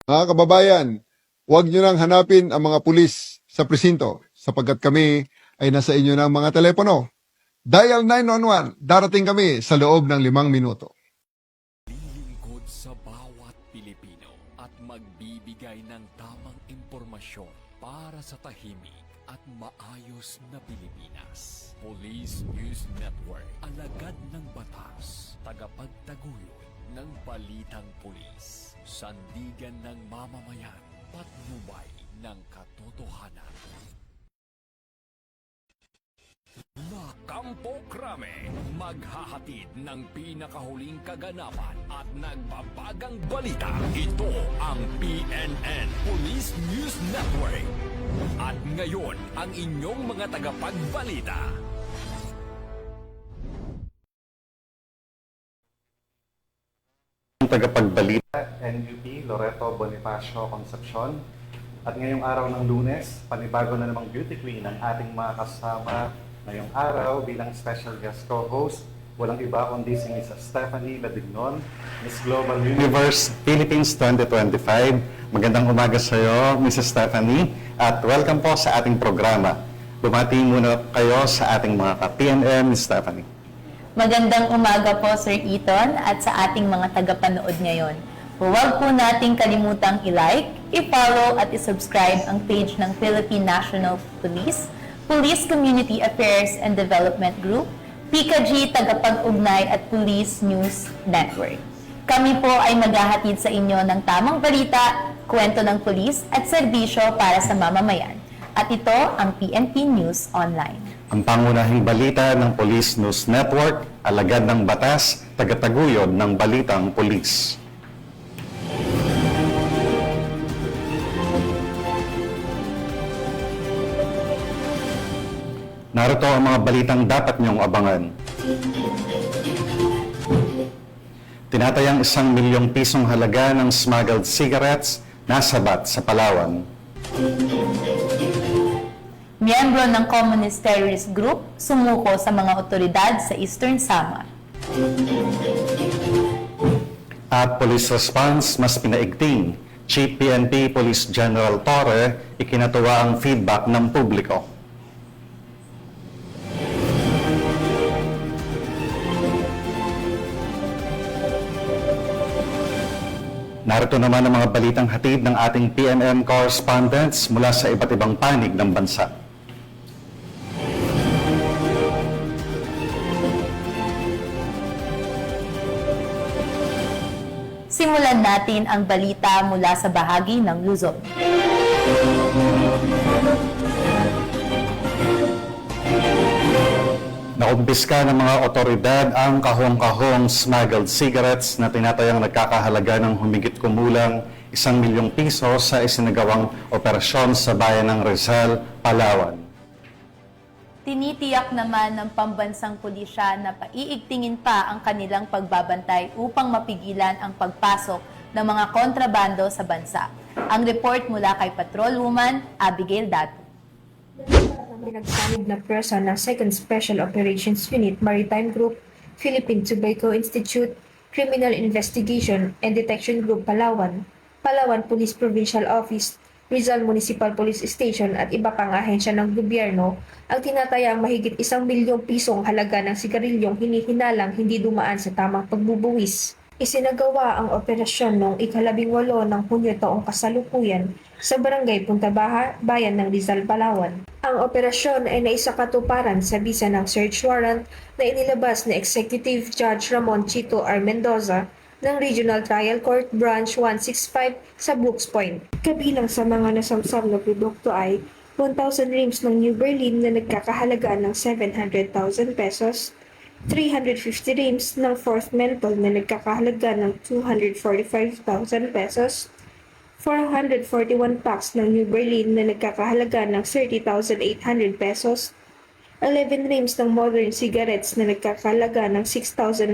Mga kababayan, huwag nyo nang hanapin ang mga pulis sa presinto sapagkat kami ay nasa inyo ng mga telepono. Dial 911, darating kami sa loob ng 5 minuto. Lilingkod sa bawat Pilipino at magbibigay ng tamang impormasyon para sa tahimik at maayos na Pilipinas. Police News Network, alagad ng batas, tagapagtaguyod ng balitang pulis, sandigan ng mamamayan, patnubay ng katotohanan. La Campo Crame, maghahatid ng pinakahuling kaganapan at nagbabagang balita. Ito ang PNN Police News Network. At ngayon, ang inyong mga tagapagbalita. Ang tagapagbalita, NUP Loreto Bonifacio Concepcion. At ngayong araw ng Lunes, panibago na namang beauty queen ang ating mga kasama ngayong araw bilang special guest co-host. Walang iba kundi si Ms. Stephanie Ladignon, Miss Global Universe Philippines 2025. Magandang umaga sa iyo, Mrs. Stephanie, at welcome po sa ating programa. Bumati muna kayo sa ating mga ka-PNM, Ms. Stephanie. Magandang umaga po, Sir Eton, at sa ating mga tagapanood ngayon. Huwag po nating kalimutang i-like, i-follow at i-subscribe ang page ng Philippine National Police, Police Community Affairs and Development Group, PKG Tagapag-Ugnay at Police News Network. Kami po ay maghahatid sa inyo ng tamang balita, kwento ng pulis at serbisyo para sa mamamayan. At ito ang PNP News Online. Ang pangunahing balita ng Police News Network, alagad ng batas, tagataguyod ng balitang pulis. Narito ang mga balitang dapat niyong abangan. Tinatayang 1 milyong pisong halaga ng smuggled cigarettes nasabat sa Palawan. Miyembro ng Communist Terrorist Group sumuko sa mga otoridad sa Eastern Samar. At police response mas pinaigting. Chief PNP Police General Torre ikinatuwa ang feedback ng publiko. Narito naman ang mga balitang hatid ng ating PNM correspondents mula sa iba't ibang panig ng bansa. Simulan natin ang balita mula sa bahagi ng Luzon. Nakumpiska ng mga otoridad ang kahong-kahong smuggled cigarettes na tinatayang nagkakahalaga ng humigit kumulang 1 milyong piso sa isinagawang operasyon sa bayan ng Rizal, Palawan. Tinitiyak naman ng pambansang pulisya na paiigtingin pa ang kanilang pagbabantay upang mapigilan ang pagpasok ng mga kontrabando sa bansa. Ang report mula kay Patrolwoman Abigail Dato. Pinagsanib na pwersa ng 2nd Special Operations Unit Maritime Group, Philippine Tobacco Institute, Criminal Investigation and Detection Group Palawan, Palawan Police Provincial Office, Rizal Municipal Police Station at iba pang ahensya ng gobyerno ang tinatayang mahigit 1 milyong pisong halaga ng sigarilyong hinihinalang hindi dumaan sa tamang pagbubuwis. Isinagawa ang operasyon noong ika-18 ng Hunyo taong kasalukuyan sa Barangay Punta Baha, Bayan ng Rizal, Palawan. Ang operasyon ay naisakatuparan sa bisa ng search warrant na inilabas ni Executive Judge Ramon Chito R. Mendoza ng Regional Trial Court Branch 165 sa Brooks Point. Kabilang sa mga nasamsam na produkto ay 1,000 rims ng New Berlin na nagkakahalaga ng 700,000 pesos, 350 rims ng Fourth Menthol na nagkakahalaga ng 245,000 pesos, 441 packs ng New Berlin na nagkakahalaga ng 30,800 pesos, 11 rims ng Modern Cigarettes na nagkakahalaga ng 6,930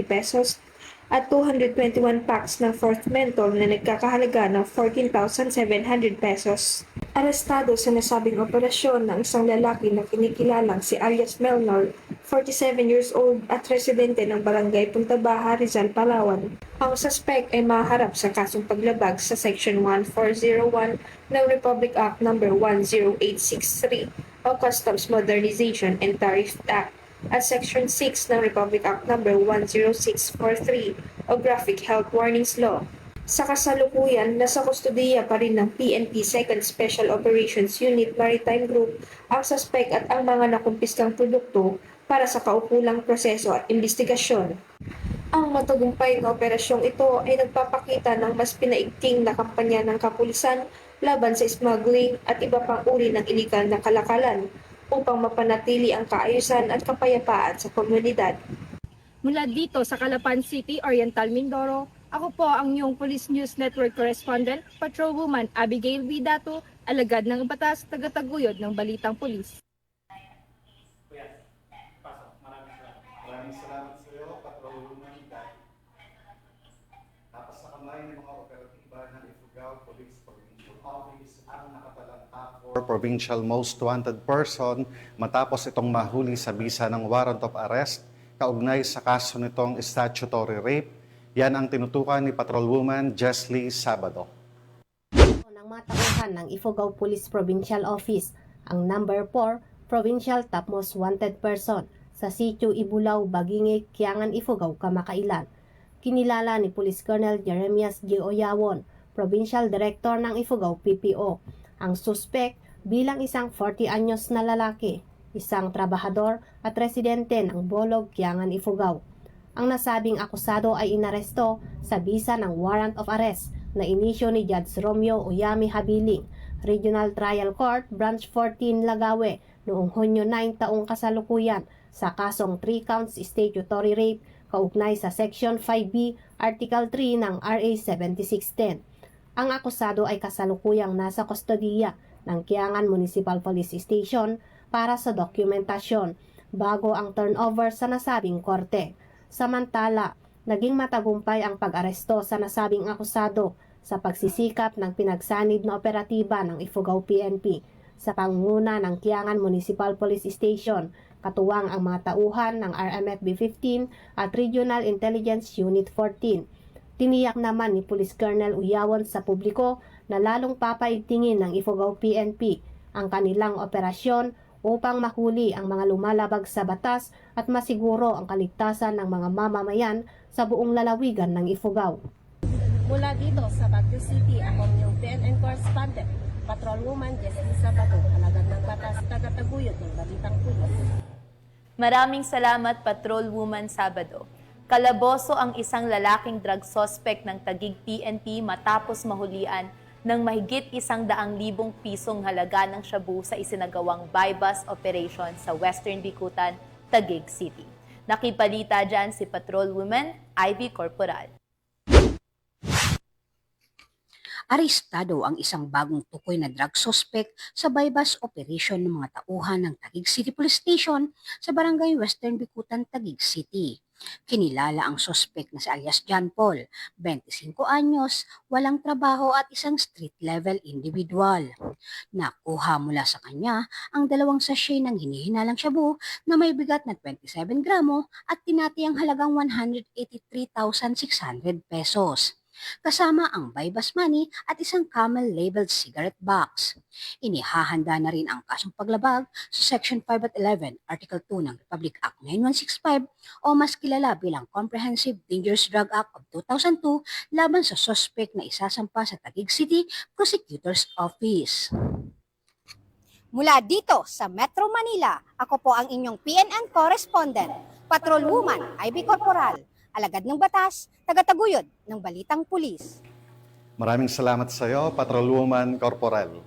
pesos, at 221 packs ng Fourth Menthol na nagkakahalaga ng 14,700 pesos. Arestado sa nasabing operasyon ng isang lalaki na kinikilalang si alias Melnor, 47 years old at residente ng Barangay Punta Baja, Rizal, Palawan. Ang suspect ay maharap sa kasong paglabag sa Section 1401 ng Republic Act No. 10863 o Customs Modernization and Tariff Act at Section 6 ng Republic Act No. 10643 o Graphic Health Warnings Law. Sa kasalukuyan, nasa kustudiya pa rin ng PNP 2nd Special Operations Unit Maritime Group ang suspect at ang mga nakumpiskang produkto para sa kaukulang proseso at investigasyon. Ang matagumpay na operasyong ito ay nagpapakita ng mas pinaigting na kampanya ng kapulisan laban sa smuggling at iba pang uri ng iligal na kalakalan upang mapanatili ang kaayusan at kapayapaan sa komunidad. Mula dito sa Calapan City, Oriental Mindoro, ako po ang iyong Police News Network Correspondent, Patrolwoman Abigail Vidato, alagad ng batas, tagataguyod ng Balitang Pulis. Maraming salamat sa iyo, Patrolwoman Dai. Tapos sa kamay ng mga operatiba ng Ifugao Police Provincial Office ang nakatalanta for Provincial Most Wanted Person matapos itong mahuli sa bisa ng warrant of arrest kaugnay sa kaso nitong statutory rape. Yan ang tinutukan ni Patrolwoman Jesly Sabado. Ng mga tauhan ng Ifugao Police Provincial Office, ang number 4 Provincial Top Most Wanted Person sa sitio Ibulaw, Bagingig, Kiangan, Ifugao, Kamakailan. Kinilala ni Police Colonel Jeremias G. Oyawon, Provincial Director ng Ifugao PPO, ang suspect bilang isang 40 anyos na lalaki, isang trabahador at residente ng Bolog, Kiangan, Ifugao. Ang nasabing akusado ay inaresto sa bisa ng warrant of arrest na inisyo ni Judge Romeo Oyami Habiling, Regional Trial Court, Branch 14, Lagawe, noong Hunyo 9 taong kasalukuyan sa kasong 3 counts statutory rape kaugnay sa Section 5B, Article 3 ng RA 7610. Ang akusado ay kasalukuyang nasa kustodiya ng Kiangan Municipal Police Station para sa dokumentasyon bago ang turnover sa nasabing korte. Samantala, naging matagumpay ang pag-aresto sa nasabing akusado sa pagsisikap ng pinagsanib na operatiba ng Ifugao PNP sa pangunguna ng Kiangan Municipal Police Station, katuwang ang mga tauhan ng RMFB 15 at Regional Intelligence Unit 14. Tiniyak naman ni Police Colonel Uyawon sa publiko na lalong papaigtingin ng Ifugao PNP ang kanilang operasyon upang mahuli ang mga lumalabag sa batas at masiguro ang kaligtasan ng mga mamamayan sa buong lalawigan ng Ifugao. Mula dito sa Baguio City, ako yung PNN Correspondent, Patrolwoman Jesly Sabado, alagad ng batas, tagataguyod ng Balitang Pulis. Maraming salamat, Patrolwoman Sabado. Kalaboso ang isang lalaking drug suspect ng Taguig PNP matapos mahulian ng mahigit 100,000 pisong halaga ng shabu sa isinagawang bypass operation sa Western Bicutan, Taguig City. Nakipalita dyan si Patrolwoman Ivy Corporal. Arestado ang isang bagong tukoy na drug suspect sa bypass operation ng mga tauhan ng Taguig City Police Station sa Barangay Western Bicutan, Taguig City. Kinilala ang suspect na si alias John Paul, 25 anyos, walang trabaho at isang street-level individual. Nakuha mula sa kanya ang 2 sachet ng hinihinalang shabu na may bigat na 27 gramo at tinatayang halagang 183,600 pesos. Kasama ang bypass money at isang camel-labeled cigarette box. Inihahanda na rin ang kasong paglabag sa Section 5 at 11, Article 2 ng Republic Act 9165 o mas kilala bilang Comprehensive Dangerous Drug Act of 2002 laban sa suspect na isasampa sa Taguig City Prosecutor's Office. Mula dito sa Metro Manila, ako po ang inyong PNN Correspondent, Patrolwoman Ivy Corporal, alagad ng batas, tagataguyod ng Balitang Pulis. Maraming salamat sa iyo, Patrolwoman Corporal.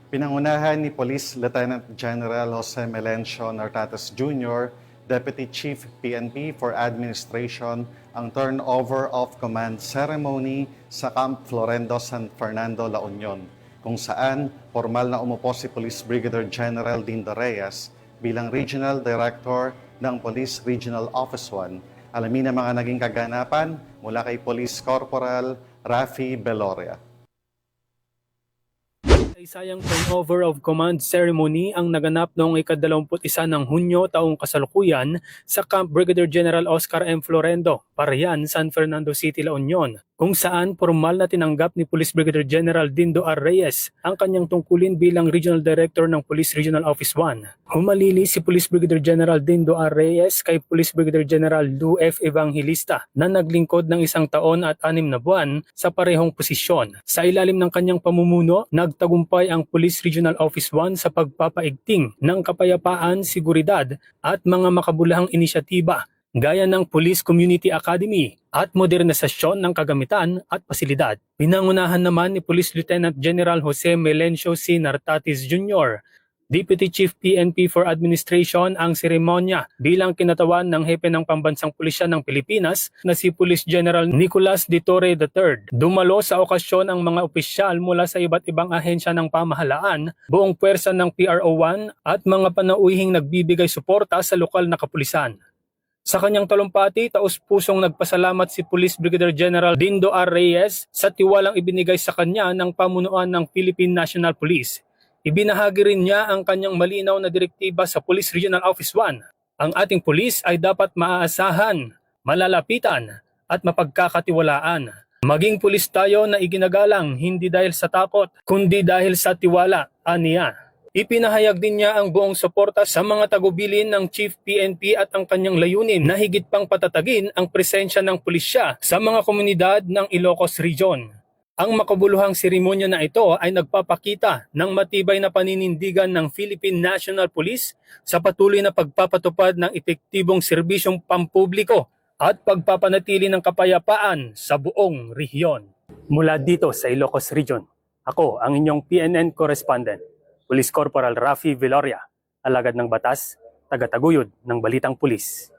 Pinangunahan ni Police Lieutenant General Jose Melencio Nartates Jr., Deputy Chief PNP for Administration, ang turnover of command ceremony sa Camp Florendo San Fernando, La Union, kung saan formal na umupo si Police Brigadier General Dindo Reyes bilang Regional Director ng Police Regional Office 1. Alamin ang mga naging kaganapan mula kay Police Corporal Rafi Beloria. Makasaysayang turnover of command ceremony ang naganap noong ika-21 ng Hunyo taong kasalukuyan sa Camp Brigadier General Oscar M. Florendo, Parayan, San Fernando City, La Union, kung saan formal na tinanggap ni Police Brigadier General Dindo R. Reyes ang kanyang tungkulin bilang Regional Director ng Police Regional Office 1. Humalili si Police Brigadier General Dindo R. Reyes kay Police Brigadier General Lou F. Evangelista na naglingkod ng 1 taon at 6 na buwan sa parehong posisyon. Sa ilalim ng kanyang pamumuno, nagtagumpay ang Police Regional Office 1 sa pagpapaigting ng kapayapaan, seguridad at mga makabulahang inisyatiba gaya ng Police Community Academy at modernisasyon ng kagamitan at pasilidad. Pinangunahan naman ni Police Lieutenant General Jose Melencio C. Nartatis Jr., Deputy Chief PNP for Administration ang seremonya bilang kinatawan ng hepe ng Pambansang Pulisya ng Pilipinas na si Police General Nicolas de Torre III. Dumalo sa okasyon ang mga opisyal mula sa iba't ibang ahensya ng pamahalaan, buong puwersa ng PRO1 at mga panauhing nagbibigay suporta sa lokal na kapulisan. Sa kanyang talumpati, taus-pusong nagpasalamat si Police Brigadier General Dindo R. Reyes sa tiwalang ibinigay sa kanya ng pamunuan ng Philippine National Police. Ibinahagi rin niya ang kanyang malinaw na direktiba sa Police Regional Office 1. Ang ating pulis ay dapat maaasahan, malalapitan at mapagkakatiwalaan. Maging pulis tayo na iginagalang hindi dahil sa takot, kundi dahil sa tiwala, aniya. Ipinahayag din niya ang buong suporta sa mga tagubilin ng Chief PNP at ang kanyang layunin na higit pang patatagin ang presensya ng pulisya sa mga komunidad ng Ilocos Region. Ang makabuluhang seremonya na ito ay nagpapakita ng matibay na paninindigan ng Philippine National Police sa patuloy na pagpapatupad ng epektibong serbisyong pampubliko at pagpapanatili ng kapayapaan sa buong rehiyon. Mula dito sa Ilocos Region, ako ang inyong PNN correspondent, Police Corporal Rafi Viloria, alagad ng batas, tagataguyod ng Balitang Pulis.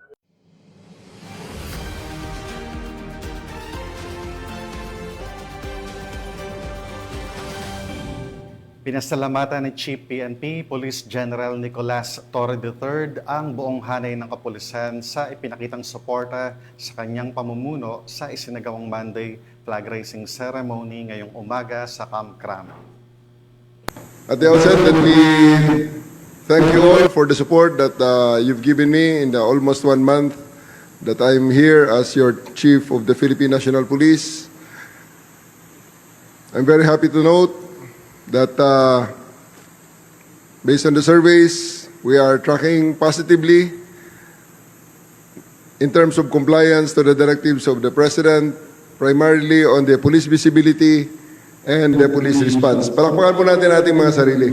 Pinasalamatan ni Chief PNP Police General Nicolas Torre III ang buong hanay ng kapulisan sa ipinakitang suporta sa kanyang pamumuno sa isinagawang Monday flag raising ceremony ngayong umaga sa Camp Crame. At the outset, let me thank you all for the support that you've given me in the almost 1 month that I'm here as your Chief of the Philippine National Police. I'm very happy to note that based on the surveys, we are tracking positively in terms of compliance to the directives of the President, primarily on the police visibility and the police response. Palakpakan po natin ating mga sarili.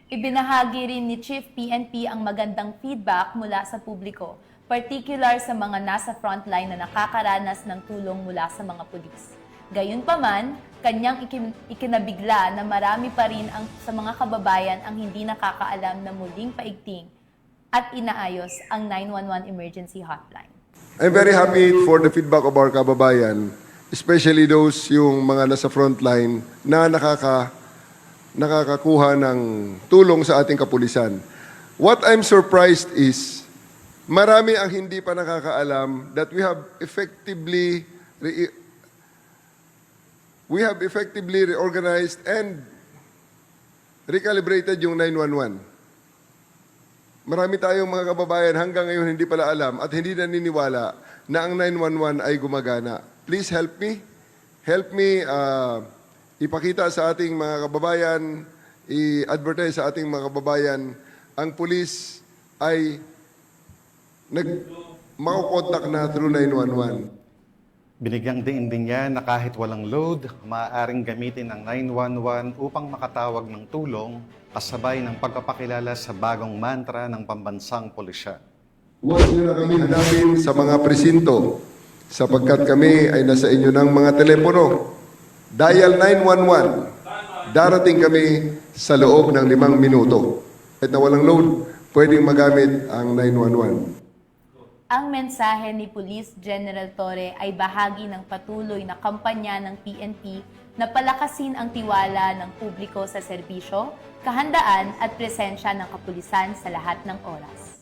Ibinahagi rin ni Chief PNP ang magandang feedback mula sa publiko, particular sa mga nasa frontline na nakakaranas ng tulong mula sa mga pulis. Gayunpaman, kanyang ikinabigla na marami pa rin sa mga kababayan ang hindi nakakaalam na muling paigting at inaayos ang 911 emergency hotline. I'm very happy for the feedback of our kababayan, especially those yung mga nasa frontline na nakakakuha ng tulong sa ating kapulisan. What I'm surprised is, marami ang hindi pa nakakaalam that we have effectively reorganized and recalibrated yung 911. Marami tayong mga kababayan hanggang ngayon hindi pala alam at hindi naniniwala na ang 911 ay gumagana. Please help me. Help me ipakita sa ating mga kababayan, i-advertise sa ating mga kababayan, ang pulis ay makukontak na through 911. Binigyang diin din niya na kahit walang load, maaaring gamitin ang 911 upang makatawag ng tulong kasabay ng pagpapakilala sa bagong mantra ng pambansang pulisya. Huwag niyo na kami hanapin sa mga presinto sapagkat kami ay nasa inyo ng mga telepono. Dial 911. Darating kami sa loob ng 5 minuto. Kahit na walang load, pwedeng magamit ang 911. Ang mensahe ni Police General Torre ay bahagi ng patuloy na kampanya ng PNP na palakasin ang tiwala ng publiko sa serbisyo, kahandaan at presensya ng kapulisan sa lahat ng oras.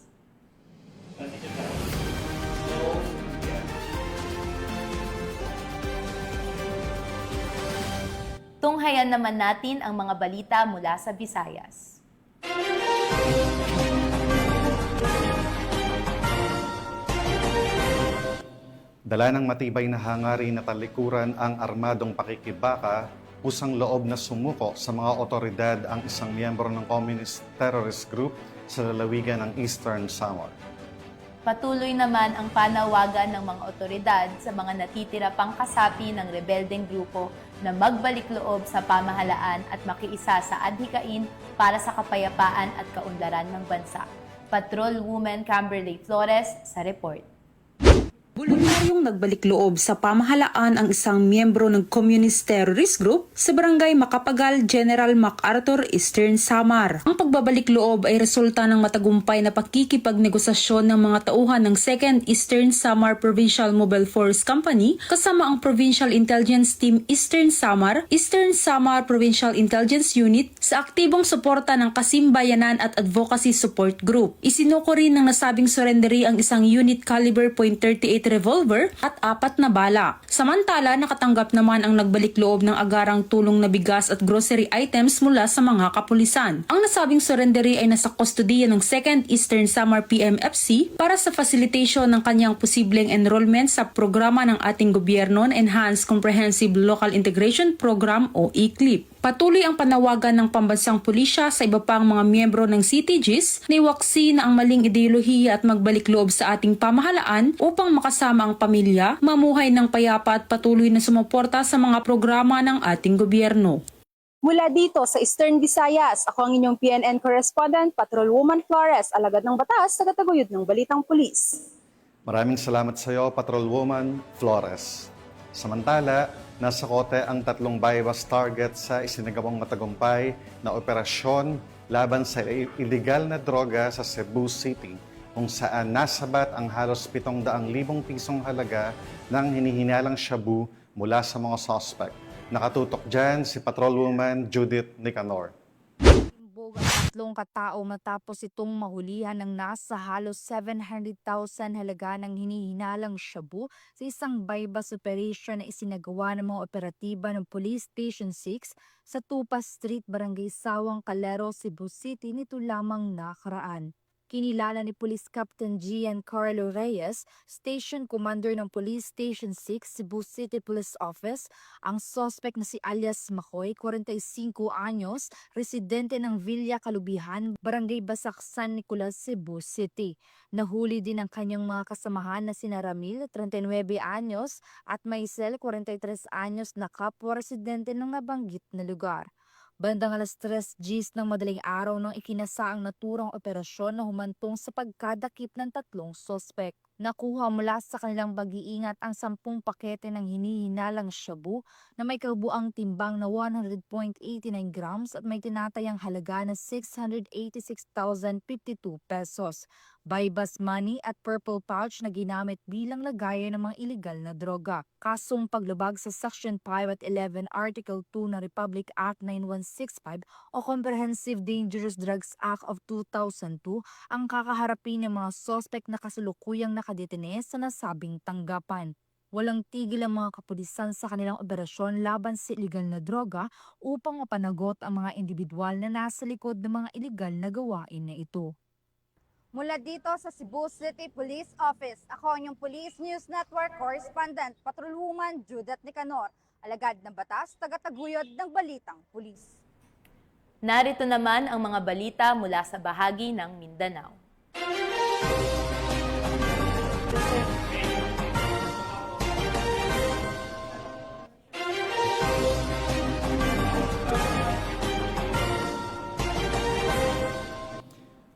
Tunghayan naman natin ang mga balita mula sa Visayas. Dala ng matibay na hangarin na talikuran ang armadong pakikibaka, pusang loob na sumuko sa mga otoridad ang isang miyembro ng Communist Terrorist Group sa lalawigan ng Eastern Samar. Patuloy naman ang panawagan ng mga otoridad sa mga natitira pang kasapi ng rebeldeng grupo na magbalik loob sa pamahalaan at makiisa sa adhikain para sa kapayapaan at kaunlaran ng bansa. Patrolwoman Camberley Flores sa report. Voluntaryong nagbalik loob sa pamahalaan ang isang miyembro ng Communist Terrorist Group sa Barangay Makapagal, General MacArthur, Eastern Samar. Ang pagbabalik loob ay resulta ng matagumpay na pakikipagnegosasyon ng mga tauhan ng 2nd Eastern Samar Provincial Mobile Force Company kasama ang Provincial Intelligence Team Eastern Samar Provincial Intelligence Unit sa aktibong suporta ng Kasimbayanan at Advocacy Support Group. Isinuko rin ng nasabing surrendery ang isang unit caliber .38 revolver at 4 na bala. Samantala, nakatanggap naman ang nagbalik loob ng agarang tulong na bigas at grocery items mula sa mga kapulisan. Ang nasabing surrendery ay nasa kustodiya ng 2nd Eastern Samar PMFC para sa facilitation ng kanyang posibleng enrollment sa programa ng ating gobyerno na Enhanced Comprehensive Local Integration Program o ECLIP. Patuloy ang panawagan ng pambansang pulisya sa iba pang mga miyembro ng CTGs na iwaksi na ang maling ideolohiya at magbalik loob sa ating pamahalaan upang makasama ang pamilya, mamuhay ng payapa at patuloy na sumuporta sa mga programa ng ating gobyerno. Mula dito sa Eastern Visayas, ako ang inyong PNN correspondent, Patrolwoman Flores, alagad ng batas, tagataguyod ng Balitang Pulis. Maraming salamat sa iyo, Patrolwoman Flores. Samantala, nasa kote ang 3 bypass target sa isinagawang matagumpay na operasyon laban sa illegal na droga sa Cebu City, kung saan nasabat ang halos 700,000 pisong halaga ng hinihinalang shabu mula sa mga suspect. Nakatutok dyan si Patrolwoman Judith Nicanor. Tatlong katao matapos itong mahulihan ng nasa halos 700,000 halaga ng hinihinalang shabu sa isang bypass operation na isinagawa ng mga operatiba ng Police Station 6 sa Tupa Street, Barangay Sawang, Calero, Cebu City nito lamang nakaraan. Kinilala ni Police Captain Giancarlo Reyes, Station Commander ng Police Station 6, Cebu City Police Office, ang suspect na si alias Makoy, 45 anyos, residente ng Villa Kalubihan, Barangay Basak, San Nicolas, Cebu City. Nahuli din ang kanyang mga kasamahan na sina Ramil, 39 anyos, at Maisel, 43 anyos na kapwa residente ng nabanggit na lugar. Bandang alas 3 Gs ng madaling araw nang ikinasa ang naturang operasyon na humantong sa pagkadakip ng 3 sospek. Nakuha mula sa kanilang pag-iingat ang 10 pakete ng hinihinalang shabu na may kabuang timbang na 100.89 grams at may tinatayang halaga na 686,052 pesos. Bypass money at purple pouch na ginamit bilang lagayan ng mga iligal na droga. Kasong paglabag sa Section 5 at 11 Article 2 ng Republic Act 9165 o Comprehensive Dangerous Drugs Act of 2002 ang kakaharapin ng mga suspect na kasalukuyang nakadetene sa nasabing tanggapan. Walang tigil ang mga kapulisan sa kanilang operasyon laban sa iligal na droga upang mapanagot ang mga individual na nasa likod ng mga iligal na gawain na ito. Mula dito sa Cebu City Police Office, ako ang inyong Police News Network correspondent, Patrolwoman Judith Nicanor, alagad ng batas, tagataguyod ng Balitang Pulis. Narito naman ang mga balita mula sa bahagi ng Mindanao.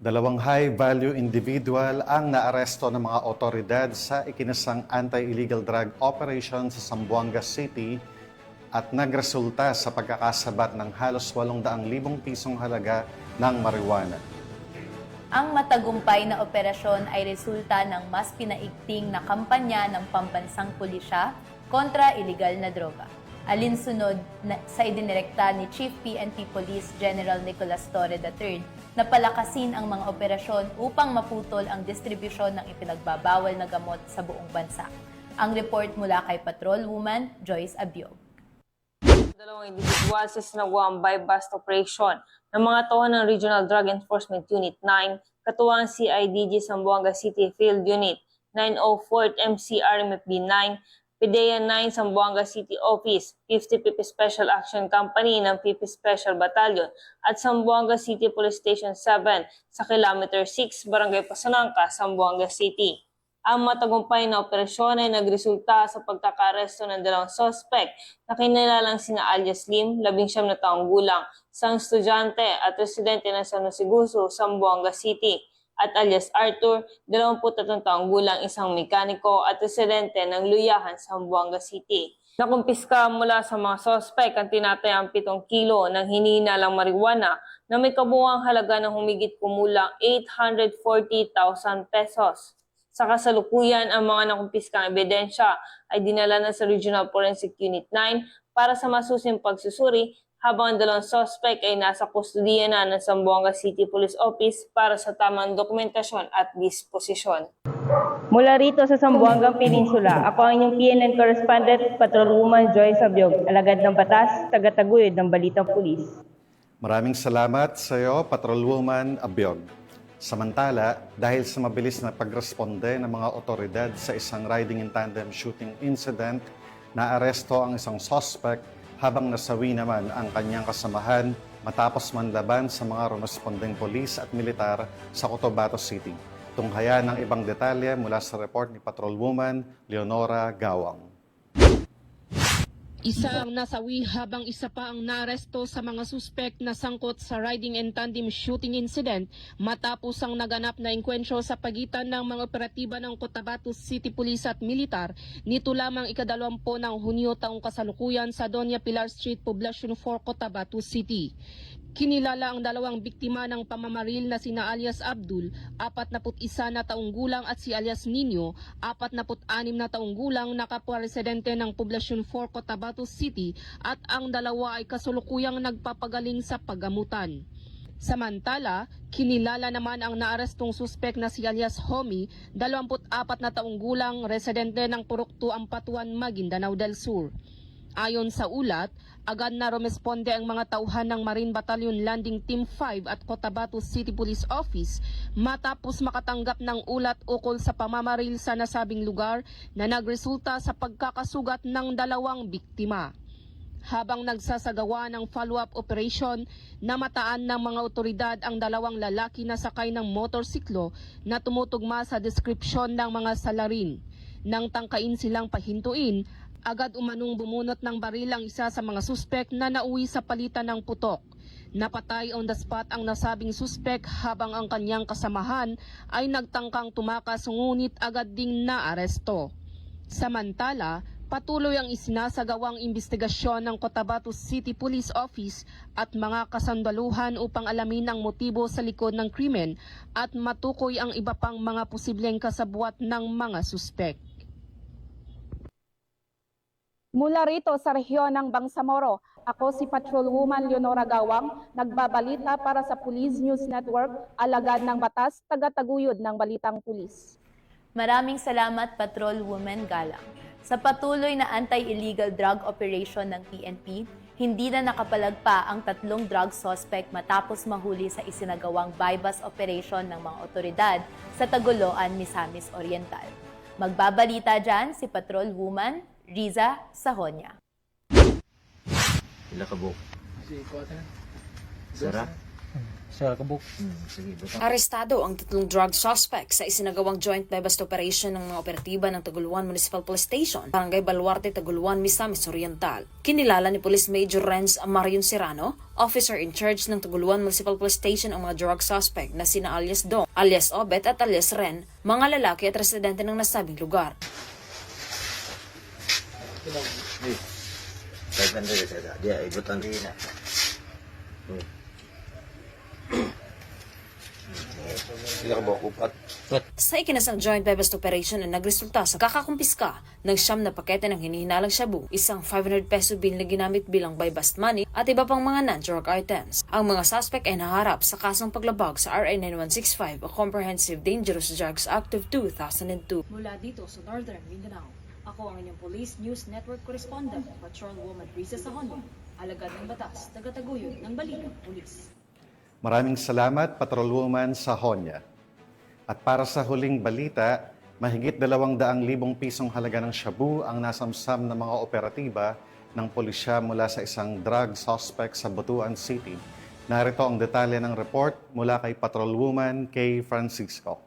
Dalawang high-value individual ang naaresto ng mga otoridad sa ikinasang anti-illegal drug operation sa Zamboanga City at nagresulta sa pagkakasabat ng halos 800,000 pisong halaga ng marijuana. Ang matagumpay na operasyon ay resulta ng mas pinaigting na kampanya ng pambansang pulisya kontra iligal na droga. Alinsunod sa idinirekta ni Chief PNP Police General Nicolas Torre III na palakasin ang mga operasyon upang maputol ang distribusyon ng ipinagbabawal na gamot sa buong bansa. Ang report mula kay Patrolwoman Joyce Abiog. Dalawang individual sa sinagawang bypass operation ng mga tauhan ng Regional Drug Enforcement Unit 9, katuwang CIDG Zamboanga City Field Unit 904th MCRMFB 9, PDEA 9 Zamboanga City Office, 50th Special Action Company ng 50th Special Battalion at Zamboanga City Police Station 7 sa Kilometer 6, Barangay Pasanangka, Zamboanga City. Ang matagumpay na operasyon ay nagresulta sa pagkakaresto ng dalawang suspect na kinilalang sina alias Lim, 19 na taong gulang, isang estudyante at residente ng San Jose Guso, Zamboanga City, at alias Arthur, 23 taong gulang, isang mekaniko at residente ng Luyahan, Zamboanga City. Nakumpiska mula sa mga suspect ang tinatayang 7 kilo ng hinihinalang marijuana na may kabuuang halaga ng humigit kumulang 840,000 pesos. Sa kasalukuyan, ang mga nakumpiskang ebidensya ay dinala na sa Regional Forensic Unit 9 para sa masusing pagsusuri, habang ang dalawang suspect ay nasa kustudiya na ng Zamboanga City Police Office para sa tamang dokumentasyon at disposisyon. Mula rito sa Zamboanga Peninsula, ako ang inyong PNN correspondent, Patrolwoman Joy Sabiog, alagad ng batas, tagataguyod ng Balitang Pulis. Maraming salamat sa iyo, Patrolwoman Abiog. Samantala, dahil sa mabilis na pagresponde ng mga otoridad sa isang riding in tandem shooting incident, naaresto ang isang suspect habang nasawi naman ang kanyang kasamahan matapos manlaban sa mga rumespondeng polis at militar sa Cotabato City. Tunghayan ng ibang detalye mula sa report ni Patrolwoman Leonora Gawang. Isa ang nasawi habang isa pa ang naaresto sa mga suspect na sangkot sa riding and tandem shooting incident matapos ang naganap na engkwentro sa pagitan ng mga operatiba ng Cotabato City Police at Militar nito lamang ika-20 ng Hunyo taong kasalukuyan sa Doña Pilar Street, Poblacion 4, Cotabato City. Kinilala ang dalawang biktima ng pamamaril na sina alias Abdul, 41 na taong gulang at si alias Nino, 46 na taong gulang na kapwa residente ng Poblacion 4, Cotabato City at ang dalawa ay kasulukuyang nagpapagaling sa paggamutan. Samantala, kinilala naman ang naarestong suspek na si alias Homie, 24 na taong gulang, residente ng Puruktu, Ampatuan, Maguindanao del Sur. Ayon sa ulat, agad na rumesponde ang mga tauhan ng Marine Battalion Landing Team 5 at Cotabato City Police Office matapos makatanggap ng ulat ukol sa pamamaril sa nasabing lugar na nagresulta sa pagkakasugat ng dalawang biktima. Habang nagsasagawa ng follow-up operation, namataan ng mga otoridad ang dalawang lalaki na sakay ng motorsiklo na tumutugma sa deskripsyon ng mga salarin. Nang tangkain silang pahintuin, agad umanong bumunot ng baril ang isa sa mga suspek na nauwi sa palitan ng putok. Napatay on the spot ang nasabing suspek habang ang kanyang kasamahan ay nagtangkang tumakas ngunit agad ding naaresto. Samantala, patuloy ang isinasagawang investigasyon ng Cotabato City Police Office at mga kasandaluhan upang alamin ang motibo sa likod ng krimen at matukoy ang iba pang mga posibleng kasabwat ng mga suspek. Mula rito sa rehiyon ng Bangsamoro, ako si Patrolwoman Leonora Gawang, nagbabalita para sa Police News Network, alagad ng batas, tagataguyod ng Balitang Pulis. Maraming salamat, Patrolwoman Galang. Sa patuloy na anti-illegal drug operation ng PNP, hindi na nakapalagpa ang 3 drug suspect matapos mahuli sa isinagawang bypass operation ng mga otoridad sa Tagoloan, Misamis Oriental. Magbabalita dyan si Patrolwoman Riza Sahonia. Ila kabuk. Sarap. Sarap kabuk. Arestado ang 3 drug suspects sa isinagawang joint bypass operation ng mga operatiba ng Taguluan Municipal Police Station, Barangay Baluarte, Taguluan, Misamis Oriental. Kinilala ni Police Major Renz Marion Serrano, officer in charge ng Taguluan Municipal Police Station, ang mga drug suspect na sina alias Dong, alias Obet at alias Ren, mga lalaki at residente ng nasabing lugar. Dia ikutan din na. Sila ka upat. Sa ikinasang joint bypass operation na nagresulta sa kakakumpiska ng 9 na pakete ng hinihinalang shabu, isang 500 peso bill na ginamit bilang bypass money at iba pang mga non-drug items. Ang mga suspect ay naharap sa kasong paglabag sa RA 9165 o Comprehensive Dangerous Drugs Act of 2002. Mula dito sa Northern Mindanao, ako ang inyong Police News Network correspondent, Patrolwoman Risa Sahonia. alagad ng batas, tagataguyod ng balitang pulis. Maraming salamat, Patrolwoman Sahonya. At para sa huling balita, mahigit 200,000 pisong halaga ng shabu ang nasamsam ng mga operatiba ng pulisya mula sa isang drug suspect sa Butuan City. Narito ang detalye ng report mula kay Patrolwoman Kay Francisco.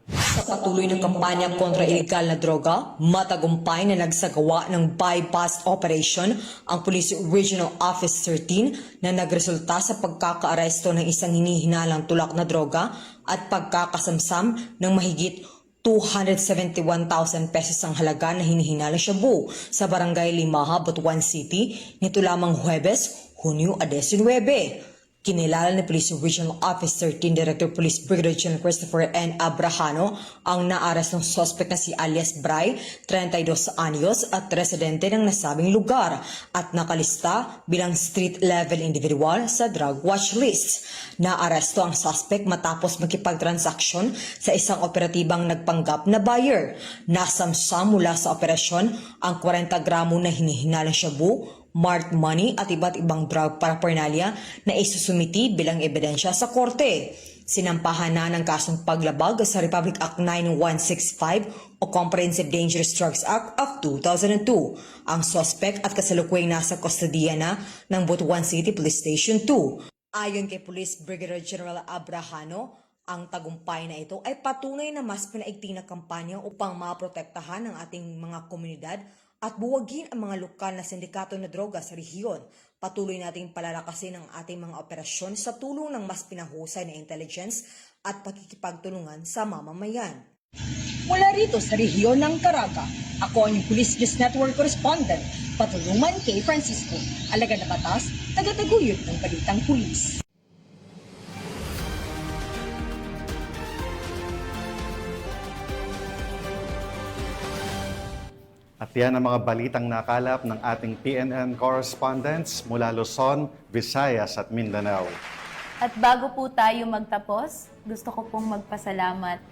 Sa patuloy na kampanya kontra ilegal na droga, matagumpay na nagsagawa ng bypass operation ang Police Regional Office 13 na nagresulta sa pagkakaaresto ng isang hinihinalang tulak na droga at pagkakasamsam ng mahigit 271,000 pesos ang halaga na hinihinalang shabu sa Barangay Limaha, Butuan City nito lamang Huwebes, Hunyo 19. Kinilala ni Police Regional Office 13 Director Police Brigadier General Christopher N. Abrahano ang naaras ng suspect na si alias Bray, 32 anyos at residente ng nasabing lugar at nakalista bilang street-level individual sa drug watch list. Naaresto ang suspect matapos makipagtransaksyon sa isang operatibang nagpanggap na buyer. Nasamsam mula sa operasyon ang 40 gramo na hinihinalang shabu, marked money at iba't ibang drug paraphernalia na isusumiti bilang ebidensya sa korte. Sinampahan na ng kasong paglabag sa Republic Act 9165 o Comprehensive Dangerous Drugs Act of 2002. Ang suspect at kasalukuyang nasa kustodiya na ng Butuan City Police Station 2. Ayon kay Police Brigadier General Abrahano, ang tagumpay na ito ay patunay na mas pinaigting na kampanya upang maprotektahan ang ating mga komunidad at buwagin ang mga lokal na sindikato na droga sa rehiyon. Patuloy nating palalakasin ang ating mga operasyon sa tulong ng mas pinahusay na intelligence at pakikipagtulungan sa mamamayan. Mula rito sa rehiyon ng Caraga, ako ang Police News Network Correspondent, Patrolwoman Kay Francisco, alagad na batas, tagataguyod ng balitang pulis. At yan ang mga balitang nakalap ng ating PNN correspondents mula Luzon, Visayas at Mindanao. At bago po tayo magtapos, gusto ko pong magpasalamat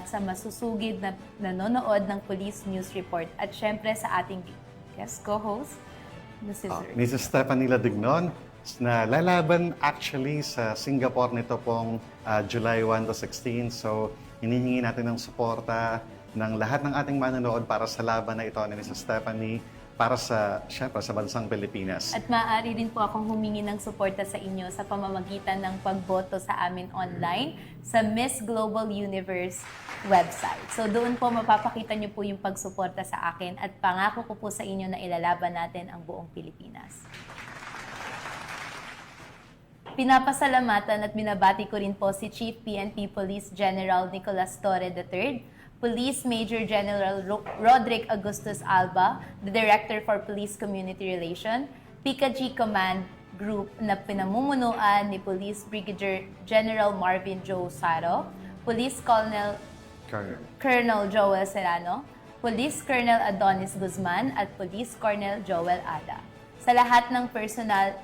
sa masusugid na nanonood ng Police News Report at syempre sa ating guest co-host, Mrs. Stephanie Ladignon, na lalaban actually sa Singapore nito pong July 1 to 16. So, hinihingi natin ng suporta ng lahat ng ating manonood para sa laban na ito ni Mrs. Stephanie para syempre, sa bansang Pilipinas. At maaari din po akong humingi ng suporta sa inyo sa pamamagitan ng pagboto sa amin online sa Miss Global Universe website. So doon po mapapakita niyo po yung pagsuporta sa akin at pangako ko po sa inyo na ilalaban natin ang buong Pilipinas. Pinapasalamatan at binabati ko rin po si Chief PNP Police General Nicolas Torre III, Police Major General Roderick Augustus Alba, the Director for Police Community Relation, PICA-G Command Group na pinamumunuan ni Police Brigadier General Marvin Joe Saro, Police Colonel Joel Serrano, Police Colonel Adonis Guzman at Police Colonel Joel Ada. Sa lahat ng personnel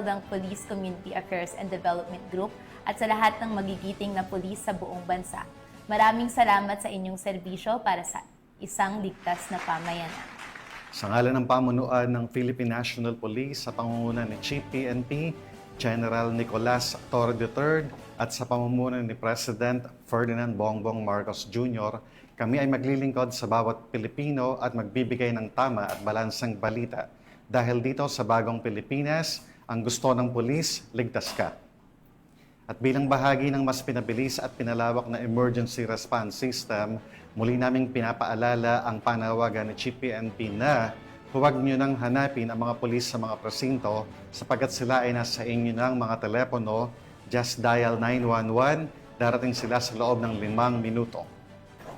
ng Police Community Affairs and Development Group at sa lahat ng magigiting na pulis sa buong bansa. Maraming salamat sa inyong serbisyo para sa isang ligtas na pamayanan. Sa ngalan ng pamunuan ng Philippine National Police sa pangunguna ni Chief PNP, General Nicolas Torre III at sa pamumuno ni President Ferdinand Bongbong Marcos Jr., kami ay maglilingkod sa bawat Pilipino at magbibigay ng tama at balansang balita. Dahil dito sa bagong Pilipinas, ang gusto ng pulis, ligtas ka. At bilang bahagi ng mas pinabilis at pinalawak na emergency response system, muli naming pinapaalala ang panawagan ni Chief PNP na huwag nyo nang hanapin ang mga pulis sa mga presinto sapagkat sila ay nasa inyo ng mga telepono. Just dial 911, darating sila sa loob ng 5 minuto.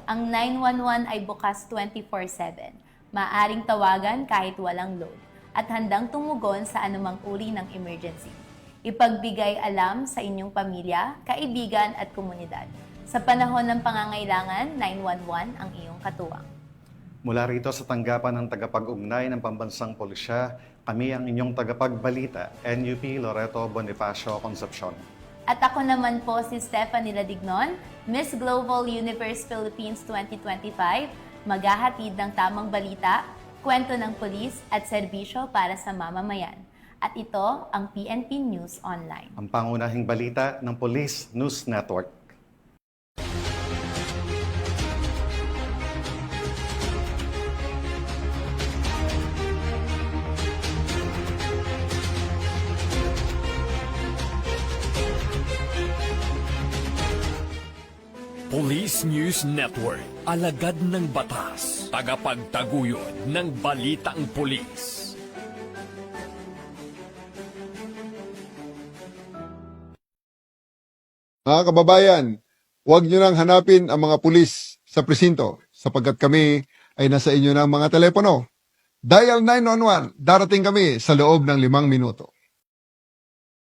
Ang 911 ay bukas 24/7. Maaring tawagan kahit walang load at handang tumugon sa anumang uri ng emergency. Ipagbigay alam sa inyong pamilya, kaibigan at komunidad. Sa panahon ng pangangailangan, 911 ang iyong katuwang. Mula rito sa tanggapan ng tagapag-ugnay ng Pambansang Pulisya, kami ang inyong tagapagbalita, NUP Loreto Bonifacio Concepcion. At ako naman po si Stephanie Ladignon, Miss Global Universe Philippines 2025, Maghahatid ng tamang balita, kwento ng pulis at serbisyo para sa mamamayan. At ito ang PNP News Online. Ang pangunahing balita ng Police News Network. Police News Network, alagad ng batas, tagapagtaguyod ng balitang pulis. Mga kababayan, huwag nyo nang hanapin ang mga pulis sa presinto sapagkat kami ay nasa inyo ng mga telepono. Dial 911, darating kami sa loob ng 5 minuto.